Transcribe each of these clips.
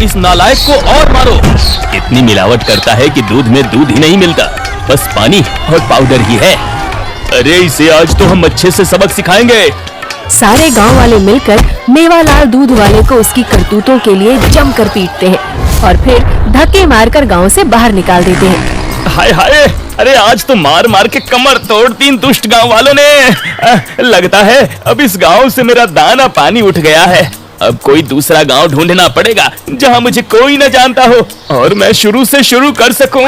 इस नालायक को और मारो। इतनी मिलावट करता है कि दूध में दूध ही नहीं मिलता, बस पानी और पाउडर ही है। अरे इसे आज तो हम अच्छे से सबक सिखाएंगे। सारे गांव वाले मिलकर मेवालाल दूध वाले को उसकी करतूतों के लिए जमकर पीटते हैं और फिर धक्के मारकर गांव से बाहर निकाल देते हैं। हाय हाय, अरे आज तो मार मार के कमर तोड़ दी इन दुष्ट गांव वालों ने। लगता है अब इस गांव से मेरा दाना पानी उठ गया है। अब कोई दूसरा गांव ढूंढना पड़ेगा जहां मुझे कोई न जानता हो और मैं शुरू से शुरू कर सकूं।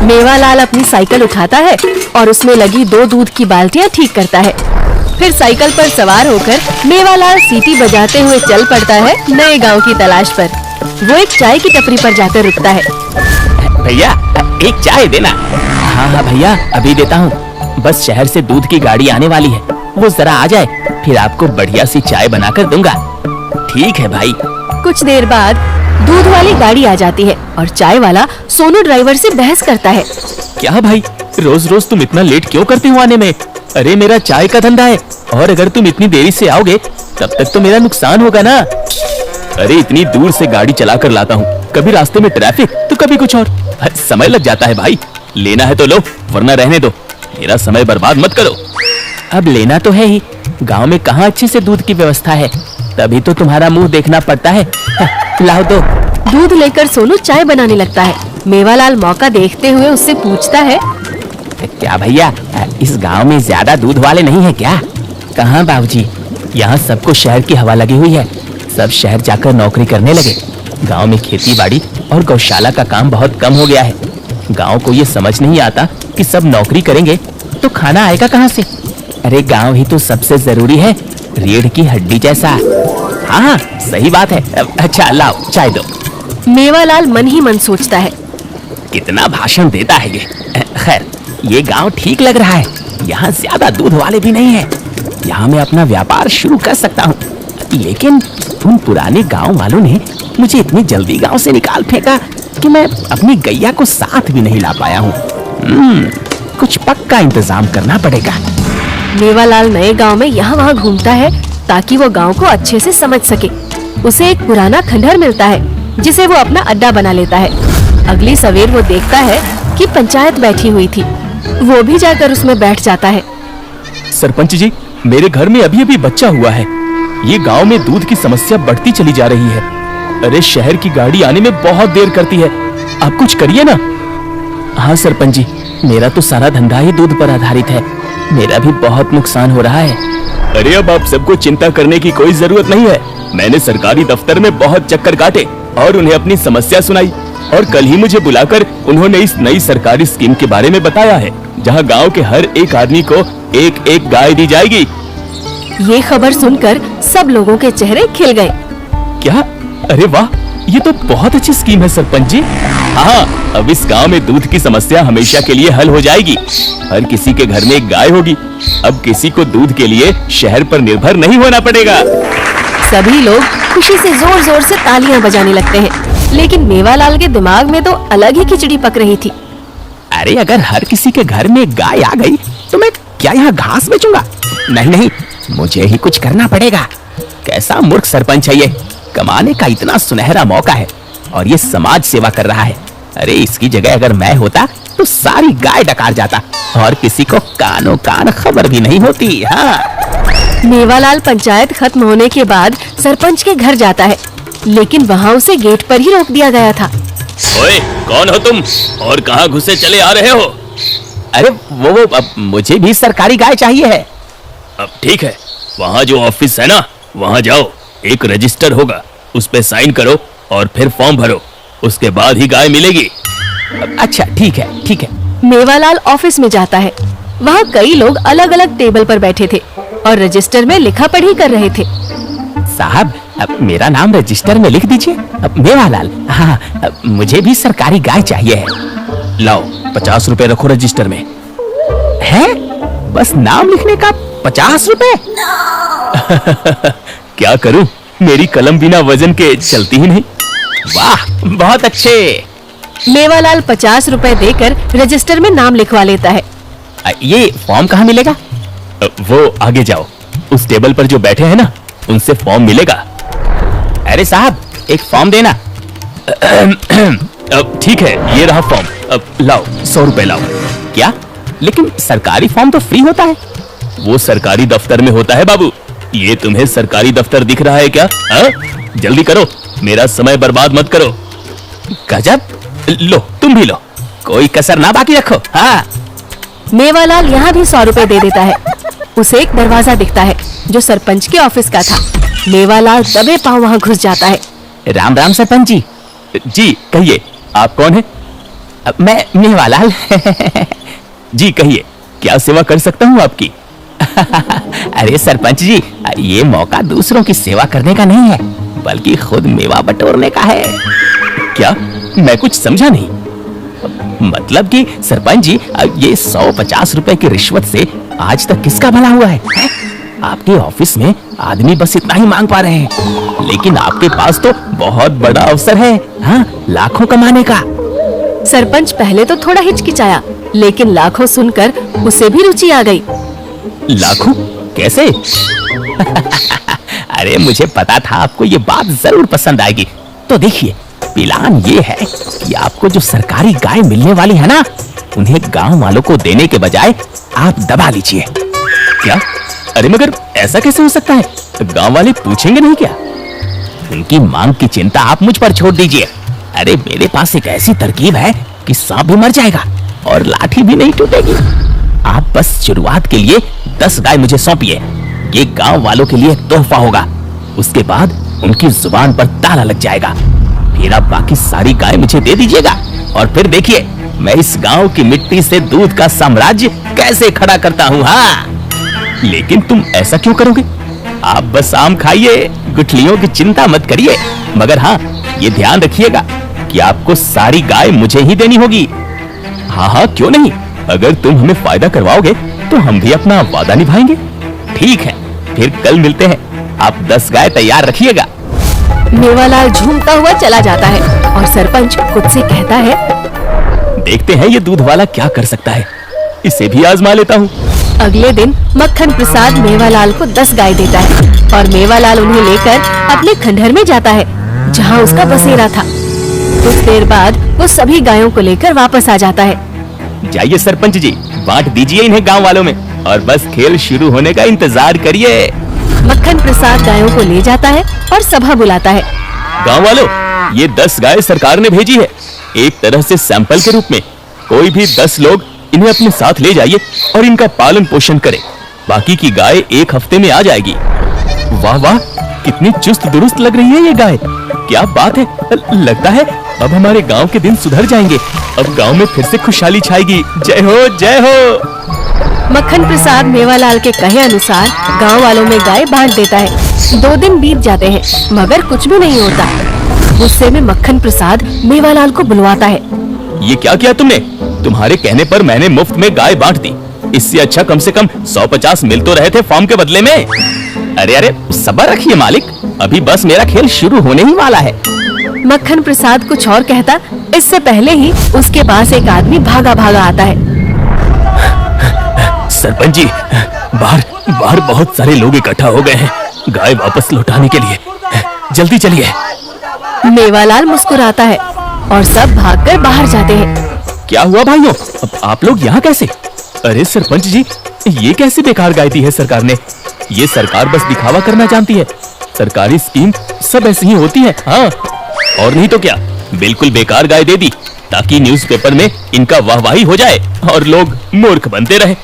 मेवालाल अपनी साइकिल उठाता है और उसमें लगी 2 दूध की बाल्टियां ठीक करता है। फिर साइकिल पर सवार होकर मेवालाल सीटी बजाते हुए चल पड़ता है नए गांव की तलाश पर। वो एक चाय की टपरी पर जाकर रुकता है। भैया एक चाय देना। हाँ भैया अभी देता हूँ, बस शहर से दूध की गाड़ी आने वाली है, वो जरा आ जाए फिर आपको बढ़िया सी चाय बनाकर दूंगा। ठीक है भाई। कुछ देर बाद दूध वाली गाड़ी आ जाती है और चाय वाला सोनू ड्राइवर से बहस करता है। क्या भाई, रोज रोज तुम इतना लेट क्यों करते हो आने में? अरे मेरा चाय का धंधा है और अगर तुम इतनी देरी से आओगे तब तक तो मेरा नुकसान होगा ना। अरे इतनी दूर से गाड़ी चला कर लाता हूँ, कभी रास्ते में ट्रैफिक तो कभी कुछ और, समय लग जाता है भाई। लेना है तो लो वरना रहने दो, मेरा समय बर्बाद मत करो। अब लेना तो है ही, गांव में कहाँ अच्छे से दूध की व्यवस्था है, तभी तो तुम्हारा मुंह देखना पड़ता है। लाओ दो। दूध लेकर सोनू चाय बनाने लगता है। मेवालाल मौका देखते हुए उससे पूछता है, क्या भैया इस गांव में ज्यादा दूध वाले नहीं है क्या? कहाँ बाबूजी, यहाँ सबको शहर की हवा लगी हुई है, सब शहर जाकर नौकरी करने लगे। गांव में खेती बाड़ी और गौशाला का काम बहुत कम हो गया है। गांव को ये समझ नहीं आता कि सब नौकरी करेंगे तो खाना आएगा कहाँ से। अरे गांव ही तो सबसे जरूरी है, रीढ़ की हड्डी जैसा। हाँ सही बात है। अच्छा लाओ चाय दो। मेवालाल मन ही मन सोचता है, कितना भाषण देता है ये। खैर ये गांव ठीक लग रहा है, यहाँ ज्यादा दूध वाले भी नहीं है, यहाँ मैं अपना व्यापार शुरू कर सकता हूँ। लेकिन उन पुराने गांव वालों ने मुझे इतनी जल्दी गांव से निकाल फेंका कि मैं अपनी गैया को साथ भी नहीं ला पाया हूँ। कुछ पक्का इंतजाम करना पड़ेगा। मेवालाल नए गांव में यहाँ वहाँ घूमता है ताकि वो गांव को अच्छे से समझ सके। उसे एक पुराना खंडहर मिलता है जिसे वो अपना अड्डा बना लेता है। अगली सवेर वो देखता है कि पंचायत बैठी हुई थी, वो भी जाकर उसमें बैठ जाता है। सरपंच जी, मेरे घर में अभी अभी बच्चा हुआ है, ये गांव में दूध की समस्या बढ़ती चली जा रही है। अरे शहर की गाड़ी आने में बहुत देर करती है, आप कुछ करिए ना। हाँ सरपंच जी, मेरा तो सारा धंधा ही दूध पर आधारित है, मेरा भी बहुत नुकसान हो रहा है। अरे अब आप सबको चिंता करने की कोई जरूरत नहीं है। मैंने सरकारी दफ्तर में बहुत चक्कर काटे और उन्हें अपनी समस्या सुनाई और कल ही मुझे बुलाकर उन्होंने इस नई सरकारी स्कीम के बारे में बताया है, जहां गांव के हर एक आदमी को एक एक गाय दी जाएगी। ये खबर सुनकर सब लोगों के चेहरे खिल गए। क्या? अरे वाह, ये तो बहुत अच्छी स्कीम है सरपंच जी। हाँ, अब इस गांव में दूध की समस्या हमेशा के लिए हल हो जाएगी। हर किसी के घर में एक गाय होगी। अब किसी को दूध के लिए शहर पर निर्भर नहीं होना पड़ेगा। सभी लोग खुशी से जोर जोर से तालियां बजाने लगते हैं, लेकिन मेवालाल के दिमाग में तो अलग ही खिचड़ी पक रही थी। अरे अगर हर किसी के घर में गाय आ गई तो मैं क्या यहाँ घास बेचूंगा? नहीं नहीं, मुझे ही कुछ करना पड़ेगा। कैसा मूर्ख सरपंच है ये, कमाने का इतना सुनहरा मौका है और ये समाज सेवा कर रहा है। अरे इसकी जगह अगर मैं होता तो सारी गाय डकार जाता और किसी को कानों कान खबर भी नहीं होती। हाँ। मेवालाल पंचायत खत्म होने के बाद सरपंच के घर जाता है, लेकिन वहाँ उसे गेट पर ही रोक दिया गया था। ओए, कौन हो तुम और कहाँ घुसे चले आ रहे हो? अरे वो अब मुझे भी सरकारी गाय चाहिए है। अब ठीक है, वहाँ जो ऑफिस है ना, वहाँ जाओ, एक रजिस्टर होगा, उस पे साइन करो और फिर फॉर्म भरो, उसके बाद ही गाय मिलेगी। अच्छा ठीक है ठीक है। मेवालाल ऑफिस में जाता है। वहाँ कई लोग अलग अलग टेबल पर बैठे थे और रजिस्टर में लिखा पढ़ी कर रहे थे। साहब, अब मेरा नाम रजिस्टर में लिख दीजिए, मेवालाल। हाँ, मुझे भी सरकारी गाय चाहिए है। लाओ 50 रुपए रखो रजिस्टर में। है? बस नाम लिखने का 50 रुपए? क्या करूं, मेरी कलम बिना वजन के चलती ही नहीं। वाह, बहुत अच्छे। मेवालाल 50 रुपए देकर रजिस्टर में नाम लिखवा लेता है। ये फॉर्म कहाँ मिलेगा? वो आगे जाओ, उस टेबल पर जो बैठे हैं ना, उनसे फॉर्म मिलेगा। अरे साहब, एक फॉर्म देना। ठीक है, ये रहा फॉर्म। अब लाओ 100 रुपए लाओ। क्या? लेकिन सरकारी फॉर्म तो फ्री होता है। वो सरकारी दफ्तर में होता है बाबू। ये तुम्हें सरकारी दफ्तर दिख रहा है क्या? हा? जल्दी करो, मेरा समय बर्बाद मत करो। गजब, लो तुम भी लो, कोई कसर ना बाकी रखो। हाँ। मेवालाल यहाँ भी 100 रुपए दे देता है। उसे एक दरवाजा दिखता है जो सरपंच के ऑफिस का था। मेवालाल दबे पांव वहाँ घुस जाता है। राम राम सरपंच जी। जी कहिए, आप कौन है? मैं मेवालाल। जी कहिए, क्या सेवा कर सकता हूँ आपकी? अरे सरपंच जी, ये मौका दूसरों की सेवा करने का नहीं है, बल्कि खुद मेवा बटोरने का है। क्या? मैं कुछ समझा नहीं। मतलब कि सरपंच जी, ये 150 रुपए की रिश्वत से आज तक किसका भला हुआ है? आपके ऑफिस में आदमी बस इतना ही मांग पा रहे हैं, लेकिन आपके पास तो बहुत बड़ा अवसर है, हाँ, लाखों कमाने का। सरपंच पहले तो थोड़ा हिचकिचाया, लेकिन लाखों सुनकर उसे भी रुचि आ गई। लाखों? कैसे? अरे मुझे पता था आपको ये बात जरूर पसंद आएगी। तो देखिए, प्लान ये है कि आपको जो सरकारी गाय मिलने वाली है ना, उन्हें गांव वालों को देने के बजाय आप दबा लीजिए। क्या? अरे मगर ऐसा कैसे हो सकता है? गांव वाले पूछेंगे नहीं क्या? उनकी मांग की चिंता आप मुझ पर छोड़ दीजिए। अरे मेरे पास एक ऐसी तरकीब है कि सांप भी मर जाएगा और लाठी भी नहीं टूटेगी। आप बस शुरुआत के लिए 10 गाय मुझे सौंपिए। ये गांव वालों के लिए तोहफा होगा। उसके बाद उनकी जुबान पर ताला लग जाएगा। फिर आप बाकी सारी गाय मुझे दे दीजिएगा और फिर देखिए मैं इस गांव की मिट्टी से दूध का साम्राज्य कैसे खड़ा करता हूँ। हाँ, लेकिन तुम ऐसा क्यों करोगे? आप बस आम खाइए, गुठलियों की चिंता मत करिए, मगर हाँ, ये ध्यान रखिएगा कि आपको सारी गाय मुझे ही देनी होगी। हाँ हाँ, क्यों नहीं, अगर तुम हमें फायदा करवाओगे तो हम भी अपना वादा निभाएंगे। ठीक है, फिर कल मिलते हैं। आप 10 गाय तैयार रखिएगा। मेवालाल झूमता हुआ चला जाता है और सरपंच खुद से कहता है, देखते हैं ये दूध वाला क्या कर सकता है, इसे भी आजमा लेता हूँ। अगले दिन मक्खन प्रसाद मेवालाल को 10 गाय देता है और मेवालाल उन्हें लेकर अपने खंडहर में जाता है, जहाँ उसका बसेरा था। कुछ देर बाद वो सभी गायों को लेकर वापस आ जाता है। जाइए सरपंच जी, बांट दीजिए इन्हें गांव वालों में और बस खेल शुरू होने का इंतजार करिए। मक्खन प्रसाद गायों को ले जाता है और सभा बुलाता है। गांव वालों, ये 10 गाय सरकार ने भेजी है, एक तरह से सैंपल के रूप में। कोई भी 10 लोग इन्हें अपने साथ ले जाइए और इनका पालन पोषण करें। बाकी की गाय 1 हफ्ते में आ जाएगी। वाह वाह, कितनी चुस्त दुरुस्त लग रही है ये गाय। क्या बात है, लगता है अब हमारे गांव के दिन सुधर जाएंगे। अब गांव में फिर से खुशहाली छाएगी। जय हो, जय हो। मक्खन प्रसाद मेवालाल के कहे अनुसार गांव वालों में गाय बांट देता है। 2 दिन बीत जाते हैं मगर कुछ भी नहीं होता। गुस्से में मक्खन प्रसाद मेवालाल को बुलवाता है। ये क्या किया तुमने? तुम्हारे कहने पर मैंने मुफ्त में गाय बांट दी। इससे अच्छा कम से कम 150 मिल तो रहे थे फॉर्म के बदले में। अरे अरे, सब्र रखिए मालिक, अभी बस मेरा खेल शुरू होने ही वाला है। मक्खन प्रसाद कुछ और कहता, इससे पहले ही उसके पास एक आदमी भागा भागा आता है। सरपंच जी, बाहर बहुत सारे लोग इकट्ठा हो गए हैं गाय वापस लौटाने के लिए। जल्दी चलिए। मेवालाल मुस्कुराता है और सब भागकर बाहर जाते हैं। क्या हुआ भाइयों, अब आप लोग यहाँ कैसे? अरे सरपंच जी, ये कैसे बेकार गाय दी है सरकार ने? ये सरकार बस दिखावा करना जानती है। सरकारी स्कीम सब ऐसी ही होती है। हाँ, और नहीं तो क्या, बिल्कुल बेकार गाय दे दी ताकि न्यूज़पेपर में इनका वाहवाही हो जाए और लोग मूर्ख बनते रहे।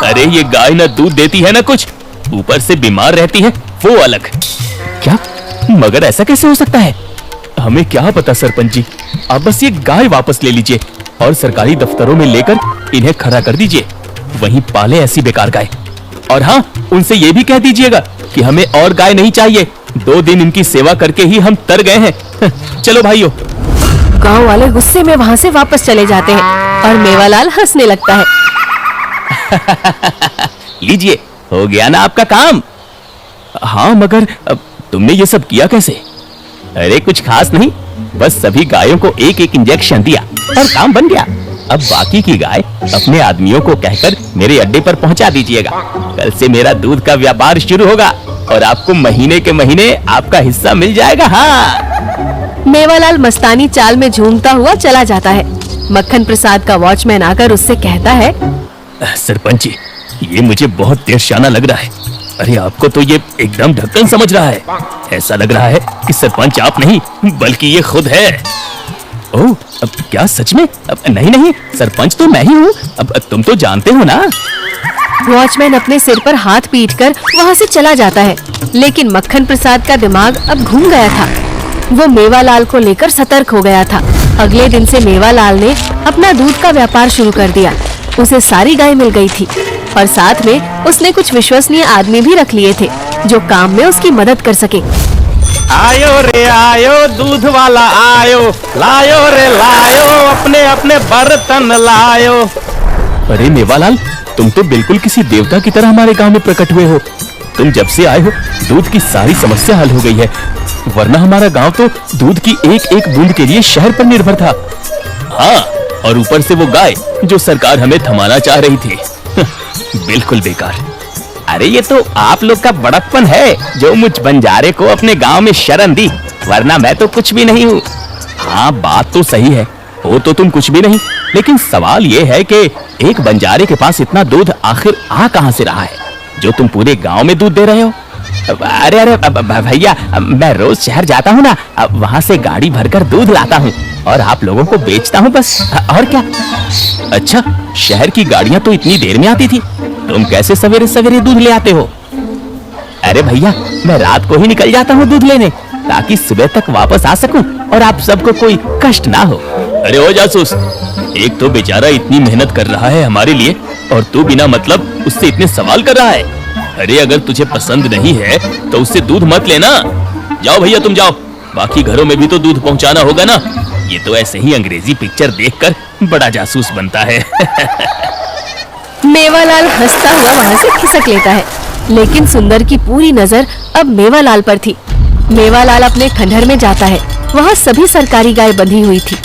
अरे ये गाय ना दूध देती है ना कुछ, ऊपर से बीमार रहती है वो अलग। क्या? मगर ऐसा कैसे हो सकता है? हमें क्या पता सरपंच जी, आप बस ये गाय वापस ले लीजिए और सरकारी दफ्तरों में लेकर इन्हें खड़ा कर दीजिए। वहीं पाले ऐसी बेकार गाय। और हाँ, उनसे ये भी कह दीजिएगा कि हमें और गाय नहीं चाहिए। 2 दिन इनकी सेवा करके ही हम तर गए हैं। चलो भाइयों। गांव वाले गुस्से में वहाँ से वापस चले जाते हैं और मेवालाल हंसने लगता है। लीजिए, हो गया ना आपका काम। हाँ, मगर तुमने ये सब किया कैसे? अरे कुछ खास नहीं, बस सभी गायों को एक एक इंजेक्शन दिया और काम बन गया। अब बाकी की गाय अपने आदमियों को कहकर मेरे अड्डे पर पहुंचा दीजिएगा। कल से मेरा दूध का व्यापार शुरू होगा। और आपको महीने के महीने आपका हिस्सा मिल जाएगा। हाँ। मेवालाल मस्तानी चाल में झूमता हुआ चला जाता है। मक्खन प्रसाद का वॉचमैन आकर उससे कहता है, सरपंच जी, ये मुझे बहुत देरशाना लग रहा है। अरे आपको तो ये एकदम ढक्कन समझ रहा है। ऐसा लग रहा है कि सरपंच आप नहीं बल्कि ये खुद है। ओह, अब क्या सच में? नहीं नहीं, सरपंच तो मैं ही हूँ। अब तुम तो जानते हो ना। वॉचमैन अपने सिर पर हाथ पीटकर वहाँ से चला जाता है। लेकिन मक्खन प्रसाद का दिमाग अब घूम गया था। वो मेवालाल को लेकर सतर्क हो गया था। अगले दिन से मेवालाल ने अपना दूध का व्यापार शुरू कर दिया। उसे सारी गाय मिल गई थी और साथ में उसने कुछ विश्वसनीय आदमी भी रख लिए थे जो काम में उसकी मदद कर सके। आयो रे आयो, दूध वाला आयो, लायो रे लायो, अपने अपने बर्तन लायो। अरे मेवालाल, तुम तो बिल्कुल किसी देवता की तरह हमारे गांव में प्रकट हुए हो। तुम जब से आए हो दूध की सारी समस्या हल हो गई है, वरना हमारा गांव तो दूध की एक एक बूंद के लिए शहर पर निर्भर था। हाँ, और ऊपर से वो गाय जो सरकार हमें थमाना चाह रही थी। बिल्कुल बेकार। अरे ये तो आप लोग का बड़कपन है जो मुझ बंजारे को अपने गांव में शरण दी, वरना मैं तो कुछ भी नहीं हूँ। हाँ, बात तो सही है, हो तो तुम कुछ भी नहीं, लेकिन सवाल ये है कि एक बंजारे के पास इतना दूध आखिर आ कहाँ से रहा है जो तुम पूरे गांव में दूध दे रहे हो? अरे अरे भैया, मैं रोज शहर जाता हूँ ना, वहाँ से गाड़ी भरकर दूध लाता हूँ और आप लोगों को बेचता हूँ, बस और क्या। अच्छा, शहर की गाड़ियाँ तो इतनी देर में आती थी, तुम कैसे सवेरे सवेरे दूध ले आते हो? अरे भैया, मैं रात को ही निकल जाता हूँ दूध लेने ताकि सुबह तक वापस आ सकूं और आप सबको कोई कष्ट ना हो। अरे ओ जासूस, एक तो बेचारा इतनी मेहनत कर रहा है हमारे लिए और तू बिना मतलब उससे इतने सवाल कर रहा है। अरे अगर तुझे पसंद नहीं है तो उससे दूध मत लेना। जाओ भैया, तुम जाओ, बाकी घरों में भी तो दूध पहुंचाना होगा ना। ये तो ऐसे ही अंग्रेजी पिक्चर देखकर बड़ा जासूस बनता है। मेवालाल हंसता हुआ वहाँ से खिसक लेता है, लेकिन सुंदर की पूरी नजर अब मेवालाल पर थी। मेवालाल अपने खंडहर में जाता है। वहाँ सभी सरकारी गाय बंधी हुई थी।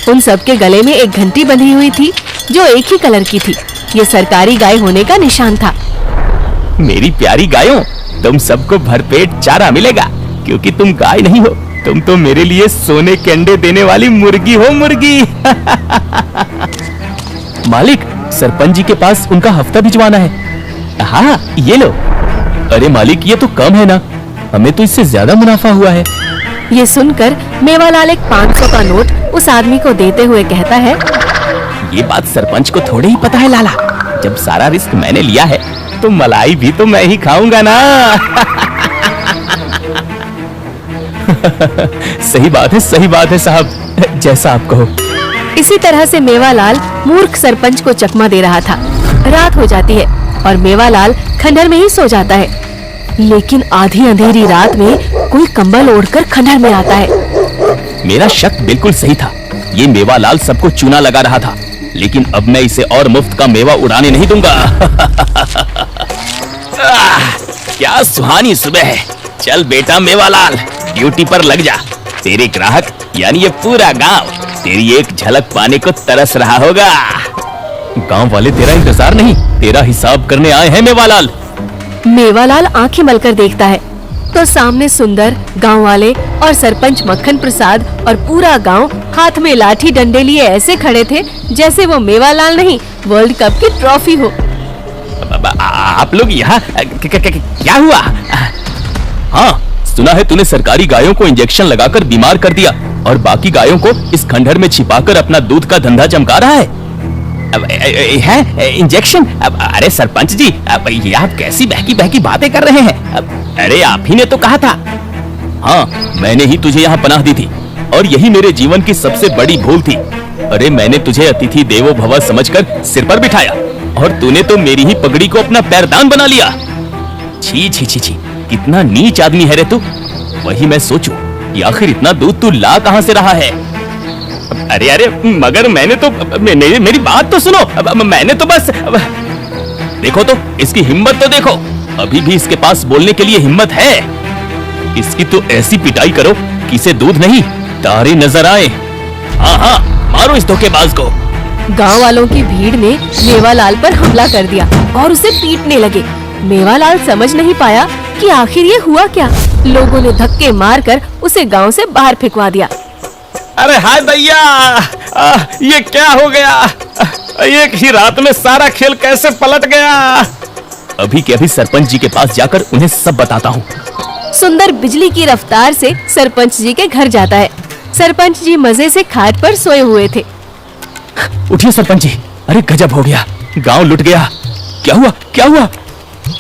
उन सबके गले में एक घंटी बंधी हुई थी जो एक ही कलर की थी। ये सरकारी गाय होने का निशान था। मेरी प्यारी गायों, तुम सबको भरपेट चारा मिलेगा क्योंकि तुम गाय नहीं हो, तुम तो मेरे लिए सोने के अंडे देने वाली मुर्गी हो, मुर्गी। मालिक, सरपंच जी के पास उनका हफ्ता भिजवाना है। हाँ, ये लो। अरे मालिक, ये तो कम है ना, हमें तो इससे ज्यादा मुनाफा हुआ है। ये सुनकर मेवालाल एक 500 का नोट उस आदमी को देते हुए कहता है, ये बात सरपंच को थोड़े ही पता है लाला। जब सारा रिस्क मैंने लिया है तो मलाई भी तो मैं ही खाऊंगा ना। सही बात है साहब, जैसा आप कहो। इसी तरह से मेवालाल मूर्ख सरपंच को चकमा दे रहा था। रात हो जाती है और मेवालाल खंडहर में ही सो जाता है। लेकिन आधी अंधेरी रात में कोई कंबल ओढ़कर खंडहर में आता है। मेरा शक बिल्कुल सही था, ये मेवालाल सबको चूना लगा रहा था, लेकिन अब मैं इसे और मुफ्त का मेवा उड़ाने नहीं दूंगा। क्या सुहानी सुबह है। चल बेटा मेवालाल, ड्यूटी पर लग जा। तेरे ग्राहक यानी ये पूरा गांव तेरी एक झलक पाने को तरस रहा होगा। गांव वाले तेरा इंतजार नहीं, तेरा हिसाब करने आए हैं मेवालाल। मेवालाल आंखें मलकर देखता है तो सामने सुंदर, गांव वाले और सरपंच मक्खन प्रसाद और पूरा गांव हाथ में लाठी डंडे लिए ऐसे खड़े थे जैसे वो मेवालाल नहीं, वर्ल्ड कप की ट्रॉफी हो। आप लोग यहाँ क्या हुआ? हाँ, सुना है तूने सरकारी गायों को इंजेक्शन लगाकर बीमार कर दिया और बाकी गायों को इस खंडहर में छिपाकर अपना दूध का धंधा चमका रहा है। है इंजेक्शन? अरे सरपंच जी, ये आप कैसी बहकी बातें कर रहे हैं? अरे आप ही ने तो कहा था। हाँ, मैंने ही तुझे यहाँ पनाह दी थी और यही मेरे जीवन की सबसे बड़ी भूल थी। अरे मैंने तुझे अतिथि देवो भव समझकर सिर पर बिठाया और तूने तो मेरी ही पगड़ी को अपना पैरदान बना लिया। छी छी छी छी, कितना नीच आदमी है रे तू। वही मैं सोचूं कि आखिर इतना दूध तू ला कहाँ से रहा है। अरे मगर मैंने तो मेरी बात तो सुनो। मैंने तो बस देखो तो इसकी हिम्मत तो देखो, अभी भी इसके पास बोलने के लिए हिम्मत है। इसकी तो ऐसी पिटाई करो कि इसे दूध नहीं तारे नजर आए। हाँ, मारो इस धोखेबाज को। गांव वालों की भीड़ ने मेवालाल पर हमला कर दिया और उसे पीटने लगे। मेवालाल समझ नहीं पाया कि आखिर ये हुआ क्या। लोगों ने धक्के मारकर उसे गांव से बाहर फेंकवा दिया। अरे हाय भैया, ये क्या हो गया? एक ही रात में सारा खेल कैसे पलट गया? अभी के अभी सरपंच जी के पास जाकर उन्हें सब बताता हूँ। सुंदर बिजली की रफ्तार से सरपंच जी के घर जाता है। सरपंच जी मजे से खाट पर सोए हुए थे। उठिए सरपंच जी, अरे गजब हो गया, गांव लुट गया। क्या हुआ, क्या हुआ?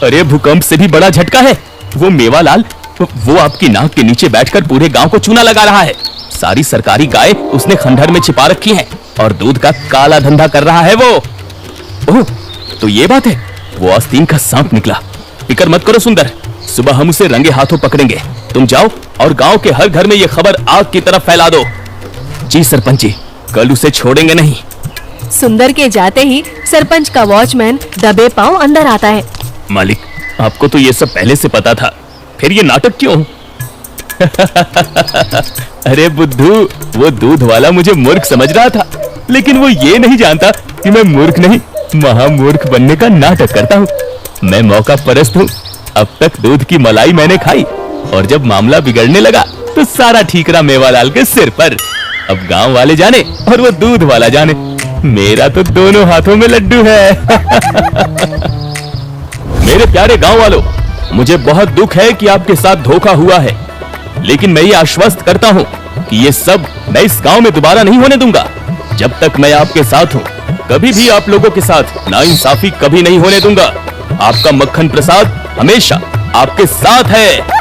अरे भूकंप से भी बड़ा झटका है। वो मेवालाल, वो आपकी नाक के नीचे बैठकर पूरे गांव को चूना लगा रहा है। सारी सरकारी गाय उसने खंडहर में छिपा रखी हैं और दूध का काला धंधा कर रहा है वो। ओह, तो ये बात है। वो आस्तीन का सांप निकला। फिक्र मत करो सुंदर, सुबह हम उसे रंगे हाथों पकड़ेंगे। तुम जाओ और गांव के हर घर में ये खबर आग की तरफ फैला दो। जी सरपंच जी, कल उसे छोड़ेंगे नहीं। सुंदर के जाते ही सरपंच का वॉचमैन दबे पांव अंदर आता है। मालिक, आपको तो ये सब पहले से पता था, फिर ये नाटक क्यों? अरे बुद्धू, वो दूध वाला मुझे मूर्ख समझ रहा था, लेकिन वो ये नहीं जानता कि मैं मूर्ख नहीं, महामूर्ख बनने का नाटक करता हूँ। मैं मौका परस्त हूँ। अब तक दूध की मलाई मैंने खाई, और जब मामला बिगड़ने लगा तो सारा ठीकरा मेवालाल के सिर पर। अब गांव वाले जाने और वो दूध वाला जाने, मेरा तो दोनों हाथों में लड्डू है। मेरे प्यारे गांव वालों, मुझे बहुत दुख है कि आपके साथ धोखा हुआ है, लेकिन मैं ये आश्वस्त करता हूँ कि ये सब मैं इस गांव में दोबारा नहीं होने दूंगा। जब तक मैं आपके साथ हूँ, कभी भी आप लोगों के साथ नाइंसाफी कभी नहीं होने दूंगा। आपका मक्खन प्रसाद हमेशा आपके साथ है।